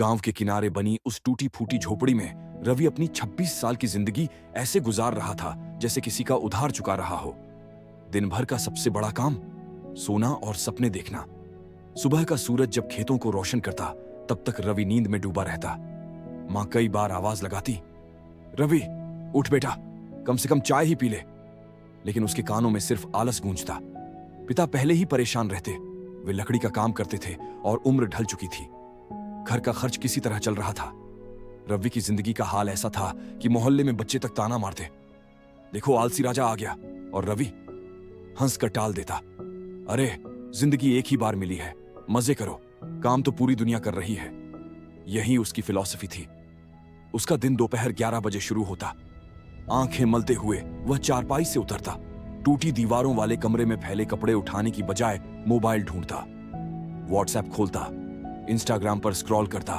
गांव के किनारे बनी उस टूटी फूटी झोपड़ी में रवि अपनी 26 साल की जिंदगी ऐसे गुजार रहा था जैसे किसी का उधार चुका रहा हो। दिन भर का सबसे बड़ा काम सोना और सपने देखना। सुबह का सूरज जब खेतों को रोशन करता तब तक रवि नींद में डूबा रहता। मां कई बार आवाज लगाती, रवि उठ बेटा, कम से कम चाय ही पी ले, लेकिन उसके कानों में सिर्फ आलस गूंजता। पिता पहले ही परेशान रहते, वे लकड़ी का काम करते थे और उम्र ढल चुकी थी। घर का खर्च किसी तरह चल रहा था। रवि की जिंदगी का हाल ऐसा था कि मोहल्ले में बच्चे तक ताना मारते, देखो आलसी राजा आ गया, और रवि हंस कर टाल देता, अरे जिंदगी एक ही बार मिली है, मजे करो, काम तो पूरी दुनिया कर रही है। यही उसकी फिलॉसफी थी। उसका दिन दोपहर 11 बजे शुरू होता। आंखें मलते हुए वह चारपाई से उतरता, टूटी दीवारों वाले कमरे में फैले कपड़े उठाने की बजाय मोबाइल ढूंढता, व्हाट्सएप खोलता, इंस्टाग्राम पर स्क्रॉल करता,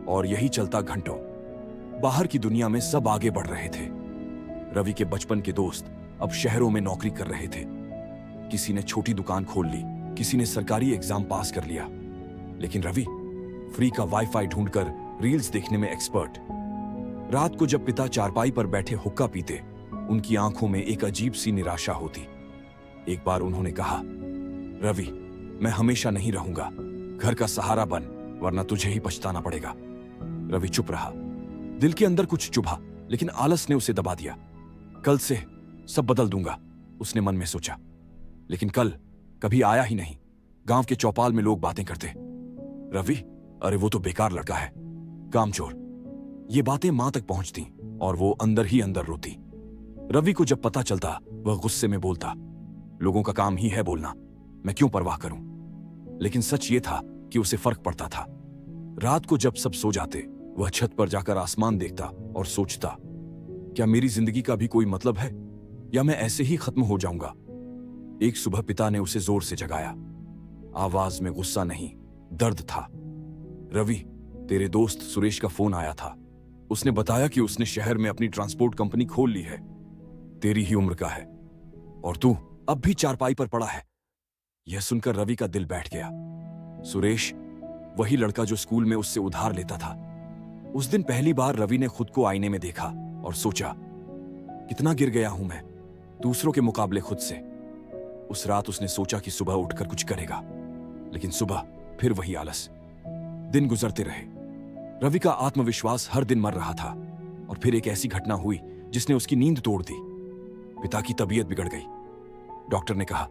और यही चलता घंटों। बाहर की दुनिया में सब आगे बढ़ रहे थे। रवि के बचपन के दोस्त अब शहरों में नौकरी कर रहे थे। किसी ने छोटी दुकान खोल ली, किसी ने सरकारी एग्जाम पास कर लिया, लेकिन रवि फ्री का वाईफाई ढूंढकर रील्स देखने में एक्सपर्ट। रात को जब पिता चारपाई पर बैठे हुक्का पीते, उनकी आंखों में एक अजीब सी निराशा होती। एक बार उन्होंने कहा, रवि मैं हमेशा नहीं रहूंगा, घर का सहारा बन, वरना तुझे ही पछताना पड़ेगा। रवि चुप रहा। दिल के अंदर कुछ चुभा, लेकिन आलस ने उसे दबा दिया। कल से सब बदल दूंगा, उसने मन में सोचा। लेकिन कल कभी आया ही नहीं। गांव के चौपाल में लोग बातें करते, रवि अरे वो तो बेकार लड़का है, कामचोर। ये बातें मां तक पहुंचती और वो अंदर ही अंदर रोती। रवि को जब पता चलता वह गुस्से में बोलता, लोगों का काम ही है बोलना, मैं क्यों परवाह करूं। लेकिन सच ये था कि उसे फर्क पड़ता था। रात को जब सब सो जाते, वह छत पर जाकर आसमान देखता और सोचता, क्या मेरी जिंदगी का भी कोई मतलब है, या मैं ऐसे ही खत्म हो जाऊंगा। एक सुबह पिता ने उसे जोर से जगाया। आवाज में गुस्सा नहीं, दर्द था। रवि तेरे दोस्त सुरेश का फोन आया था, उसने बताया कि उसने शहर में अपनी ट्रांसपोर्ट कंपनी खोल ली है, तेरी ही उम्र का है, और तू अब भी चारपाई पर पड़ा है। यह सुनकर रवि का दिल बैठ गया। सुरेश, वही लड़का जो स्कूल में उससे उधार लेता था। उस दिन पहली बार रवि ने खुद को आईने में देखा और सोचा, कितना गिर गया हूं मैं दूसरों के मुकाबले खुद से। उस रात उसने सोचा कि सुबह उठकर कुछ करेगा, लेकिन सुबह फिर वही आलस। दिन गुजरते रहे। रवि का आत्मविश्वास हर दिन मर रहा था, और फिर एक ऐसी घटना हुई जिसने उसकी नींद तोड़ दी। पिता की तबीयत बिगड़ गई। डॉक्टर ने कहा,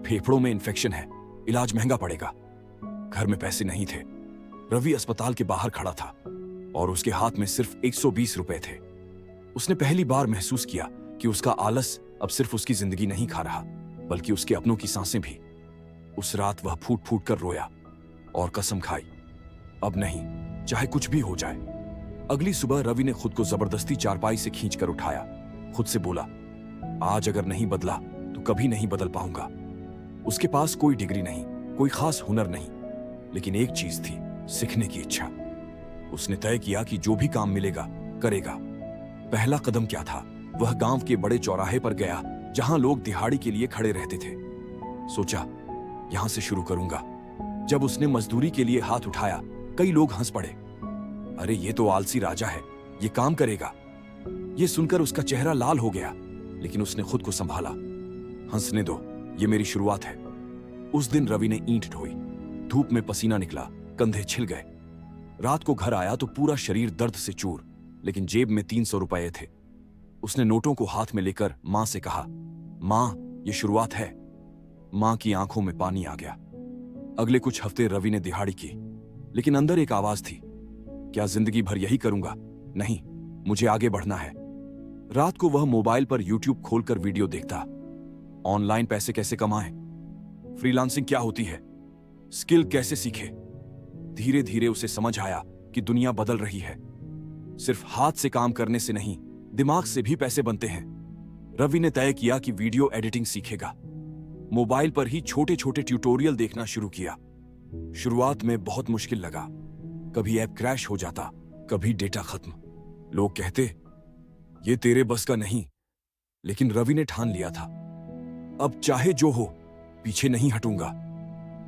फेफड़ों में इंफेक्शन है, इलाज महंगा पड़ेगा। घर में पैसे नहीं थे। रवि अस्पताल के बाहर खड़ा था और उसके हाथ में सिर्फ 120 रुपए थे। उसने पहली बार महसूस किया कि उसका आलस अब सिर्फ उसकी जिंदगी नहीं खा रहा, बल्कि उसके अपनों की सांसें भी। उस रात वह फूट फूट कर रोया और कसम खाई, अब नहीं, चाहे कुछ भी हो जाए। अगली सुबह रवि ने खुद को जबरदस्ती चारपाई से खींचकर उठाया। खुद से बोला, आज अगर नहीं बदला तो कभी नहीं बदल पाऊंगा। उसके पास कोई डिग्री नहीं, कोई खास हुनर नहीं, लेकिन एक चीज थी, सीखने की इच्छा। उसने तय किया कि जो भी काम मिलेगा करेगा। पहला कदम क्या था? वह गांव के बड़े चौराहे पर गया जहां लोग दिहाड़ी के लिए खड़े रहते थे। सोचा, यहां से शुरू करूंगा। जब उसने मजदूरी के लिए हाथ उठाया, कई लोग हंस पड़े, अरे ये तो आलसी राजा है, ये काम करेगा। ये सुनकर उसका चेहरा लाल हो गया, लेकिन उसने खुद को संभाला। हंसने दो, ये मेरी शुरुआत है। उस दिन रवि ने ईंट ढोई। धूप में पसीना निकला, कंधे छिल गए। रात को घर आया तो पूरा शरीर दर्द से चूर, लेकिन जेब में 300 रुपए थे। उसने नोटों को हाथ में लेकर मां से कहा, मां ये शुरुआत है। मां की आंखों में पानी आ गया। अगले कुछ हफ्ते रवि ने दिहाड़ी की, लेकिन अंदर एक आवाज थी, क्या जिंदगी भर यही करूंगा? नहीं, मुझे आगे बढ़ना है। रात को वह मोबाइल पर यूट्यूब खोलकर वीडियो देखता। ऑनलाइन पैसे कैसे कमाएं, फ्रीलांसिंग क्या होती है, स्किल कैसे सीखे। धीरे धीरे उसे समझ आया कि दुनिया बदल रही है। सिर्फ हाथ से काम करने से नहीं, दिमाग से भी पैसे बनते हैं। रवि ने तय किया कि वीडियो एडिटिंग सीखेगा। मोबाइल पर ही छोटे छोटे ट्यूटोरियल देखना शुरू किया। शुरुआत में बहुत मुश्किल लगा। कभी ऐप क्रैश हो जाता, कभी डेटा खत्म। लोग कहते, ये तेरे बस का नहीं। लेकिन रवि ने ठान लिया था, अब चाहे जो हो, पीछे नहीं हटूंगा।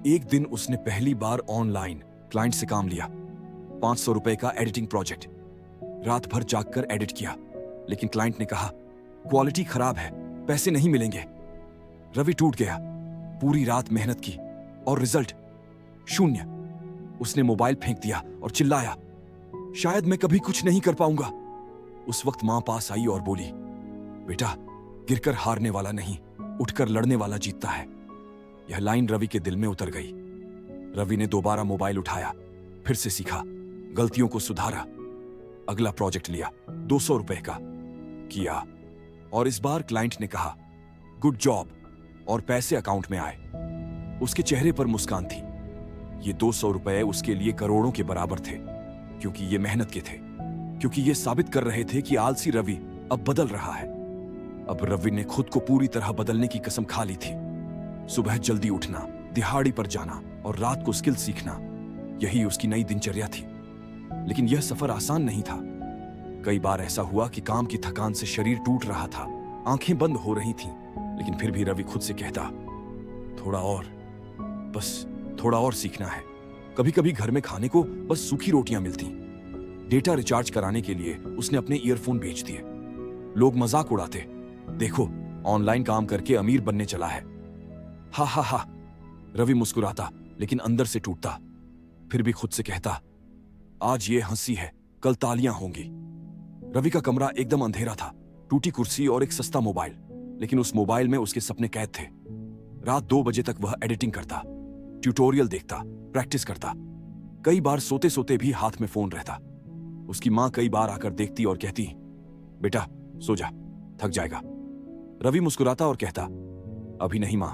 एक दिन उसने पहली बार ऑनलाइन क्लाइंट से काम लिया। ₹500 का एडिटिंग प्रोजेक्ट। रात भर जागकर एडिट किया, लेकिन क्लाइंट ने कहा क्वालिटी खराब है, पैसे नहीं मिलेंगे। रवि टूट गया। पूरी रात मेहनत की और रिजल्ट शून्य। उसने मोबाइल फेंक दिया और चिल्लाया, शायद मैं कभी कुछ नहीं कर पाऊंगा। उस वक्त मां पास आई और बोली, बेटा, गिरकर हारने वाला नहीं, उठकर लड़ने वाला जीतता है। यह लाइन रवि के दिल में उतर गई। रवि ने दोबारा मोबाइल उठाया, फिर से सीखा, गलतियों को सुधारा। अगला प्रोजेक्ट लिया, ₹200 का किया, और इस बार क्लाइंट ने कहा गुड जॉब, और पैसे अकाउंट में आए। उसके चेहरे पर मुस्कान थी। ये ₹200 उसके लिए करोड़ों के बराबर थे, क्योंकि ये मेहनत के थे, क्योंकि ये साबित कर रहे थे कि आलसी रवि अब बदल रहा है। अब रवि ने खुद को पूरी तरह बदलने की कसम खा ली थी। सुबह जल्दी उठना, दिहाड़ी पर जाना और रात को स्किल सीखना, यही उसकी नई दिनचर्या थी। लेकिन यह सफर आसान नहीं था। कई बार ऐसा हुआ कि काम की थकान से शरीर टूट रहा था, आंखें बंद हो रही थीं, लेकिन फिर भी रवि खुद से कहता, थोड़ा और, बस थोड़ा और सीखना है। कभी कभी घर में खाने को बस सूखी रोटियां मिलती। डेटा रिचार्ज कराने के लिए उसने अपने ईयरफोन बेच दिए। लोग मजाक उड़ाते, देखो ऑनलाइन काम करके अमीर बनने चला है। हा हा हा। रवि मुस्कुराता, लेकिन अंदर से टूटता। फिर भी खुद से कहता, आज ये हंसी है, कल तालियां होंगी। रवि का कमरा एकदम अंधेरा था, टूटी कुर्सी और एक सस्ता मोबाइल, लेकिन उस मोबाइल में उसके सपने कैद थे। रात 2 बजे तक वह एडिटिंग करता, ट्यूटोरियल देखता, प्रैक्टिस करता। कई बार सोते सोते भी हाथ में फोन रहता। उसकी मां कई बार आकर देखती और कहती, बेटा सो जा, थक जाएगा। रवि मुस्कुराता और कहता, अभी नहीं मां,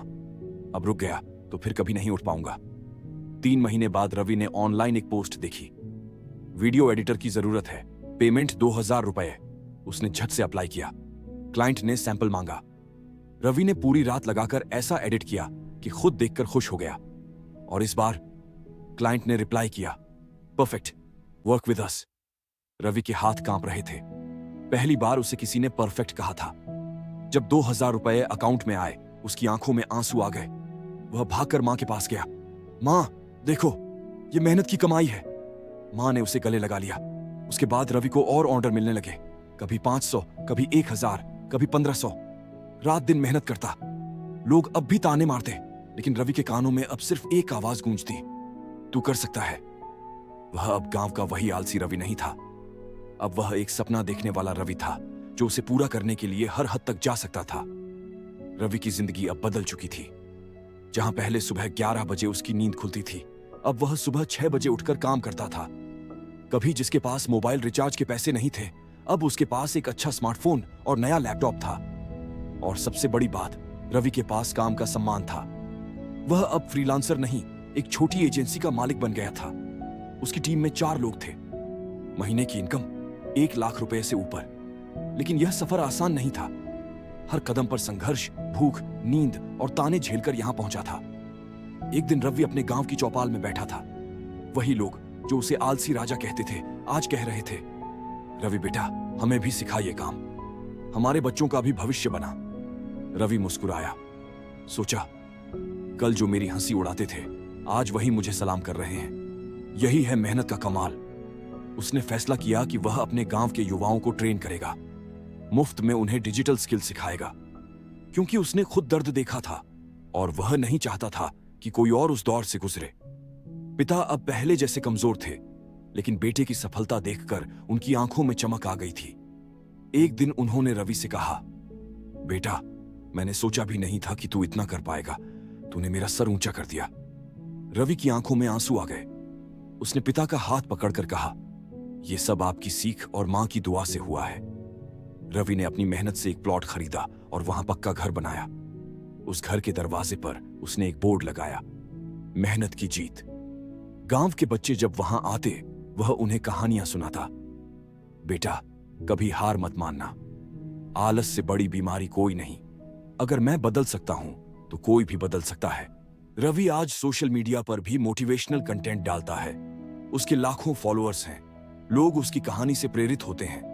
अब रुक गया तो फिर कभी नहीं उठ पाऊंगा। 3 महीने बाद रवि ने ऑनलाइन एक पोस्ट देखी, वीडियो एडिटर की जरूरत है, पेमेंट ₹2000। उसने झट से अप्लाई किया। क्लाइंट ने सैंपल मांगा। रवि ने पूरी रात लगाकर ऐसा एडिट किया कि खुद देखकर खुश हो गया। और इस बार क्लाइंट ने रिप्लाई किया, perfect, work with us. Ravi के हाथ कांप रहे थे। पहली बार उसे किसी ने परफेक्ट कहा था। जब ₹2000 अकाउंट में आए, उसकी आंखों में आंसू आ गए। वह भागकर मां के पास गया। मां, देखो, ये मेहनत की कमाई है। मां ने उसे गले लगा लिया। उसके बाद रवि को और ऑर्डर मिलने लगे, कभी 500, कभी 1000, कभी 1500। रात दिन मेहनत करता। लोग अब भी ताने मारते, लेकिन रवि के कानों में अब सिर्फ एक आवाज गूंजती, तू कर सकता है। वह अब गांव का वही आलसी रवि नहीं था। अब वह एक सपना देखने वाला रवि था, जो उसे पूरा करने के लिए हर हद तक जा सकता था। रवि की जिंदगी अब बदल चुकी थी। जहां पहले सुबह 11 बजे उसकी नींद खुलती थी, अब वह सुबह 6 बजे उठकर काम करता था। कभी जिसके पास मोबाइल रिचार्ज के पैसे नहीं थे, अब उसके पास एक अच्छा स्मार्टफोन और नया लैपटॉप था। और सबसे बड़ी बात, रवि के पास काम का सम्मान था। वह अब फ्रीलांसर नहीं, एक छोटी एजेंसी का मालिक बन गया था। उसकी टीम में 4 लोग थे। महीने की इनकम ₹1,00,000 से ऊपर। लेकिन यह सफर आसान नहीं था। हर कदम पर संघर्ष, भूख, नींद और ताने झेलकर यहां पहुंचा था। एक दिन रवि अपने गांव की चौपाल में बैठा था। वही लोग जो उसे आलसी राजा कहते थे, आज कह रहे थे, रवि बेटा, हमें भी सिखा ये काम, हमारे बच्चों का भी भविष्य बना। रवि मुस्कुराया, सोचा, कल जो मेरी हंसी उड़ाते थे, आज वही मुझे सलाम कर रहे हैं। यही है मेहनत का कमाल। उसने फैसला किया कि वह अपने गांव के युवाओं को ट्रेन करेगा, मुफ्त में उन्हें डिजिटल स्किल सिखाएगा, क्योंकि उसने खुद दर्द देखा था और वह नहीं चाहता था कि कोई और उस दौर से गुजरे। पिता अब पहले जैसे कमजोर थे, लेकिन बेटे की सफलता देखकर उनकी आंखों में चमक आ गई थी। एक दिन उन्होंने रवि से कहा, बेटा, मैंने सोचा भी नहीं था कि तू इतना कर पाएगा, तूने मेरा सर ऊंचा कर दिया। रवि की आंखों में आंसू आ गए। उसने पिता का हाथ पकड़कर कहा, यह सब आपकी सीख और मां की दुआ से हुआ है। रवि ने अपनी मेहनत से एक प्लॉट खरीदा और वहां पक्का घर बनाया। उस घर के दरवाजे पर उसने एक बोर्ड लगाया, मेहनत की जीत। गांव के बच्चे जब वहां आते, वह उन्हें कहानियां सुनाता। बेटा, कभी हार मत मानना, आलस से बड़ी बीमारी कोई नहीं। अगर मैं बदल सकता हूं तो कोई भी बदल सकता है। रवि आज सोशल मीडिया पर भी मोटिवेशनल कंटेंट डालता है। उसके लाखों फॉलोअर्स हैं। लोग उसकी कहानी से प्रेरित होते हैं।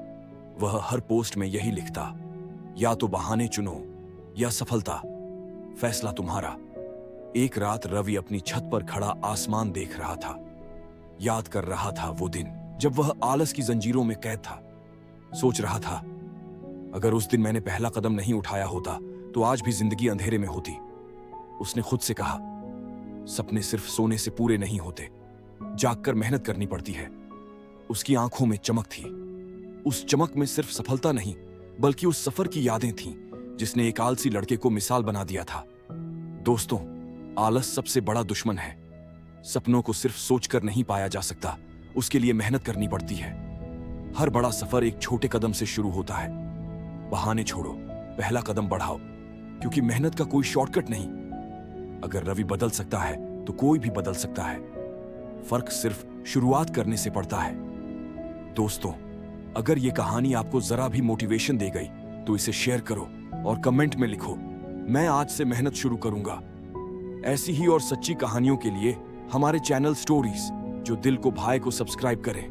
वह हर पोस्ट में यही लिखता, या तो बहाने चुनो या सफलता, फैसला तुम्हारा। एक रात रवि अपनी छत पर खड़ा आसमान देख रहा था। याद कर रहा था वो दिन जब वह आलस की जंजीरों में कैद था। सोच रहा था, अगर उस दिन मैंने पहला कदम नहीं उठाया होता तो आज भी जिंदगी अंधेरे में होती। उसने खुद से कहा, सपने सिर्फ सोने से पूरे नहीं होते, जागकर मेहनत करनी पड़ती है। उसकी आंखों में चमक थी। उस चमक में सिर्फ सफलता नहीं बल्कि उस सफर की यादें थीं जिसने एक आलसी लड़के को मिसाल बना दिया था। दोस्तों, आलस सबसे बड़ा दुश्मन है। सपनों को सिर्फ सोचकर नहीं पाया जा सकता, उसके लिए मेहनत करनी पड़ती है। हर बड़ा सफर एक छोटे कदम से शुरू होता है। बहाने छोड़ो, पहला कदम बढ़ाओ, क्योंकि मेहनत का कोई शॉर्टकट नहीं। अगर रवि बदल सकता है तो कोई भी बदल सकता है। फर्क सिर्फ शुरुआत करने से पड़ता है। दोस्तों, अगर ये कहानी आपको जरा भी मोटिवेशन दे गई तो इसे शेयर करो और कमेंट में लिखो, मैं आज से मेहनत शुरू करूंगा। ऐसी ही और सच्ची कहानियों के लिए हमारे चैनल स्टोरीज जो दिल को भाए को सब्सक्राइब करें।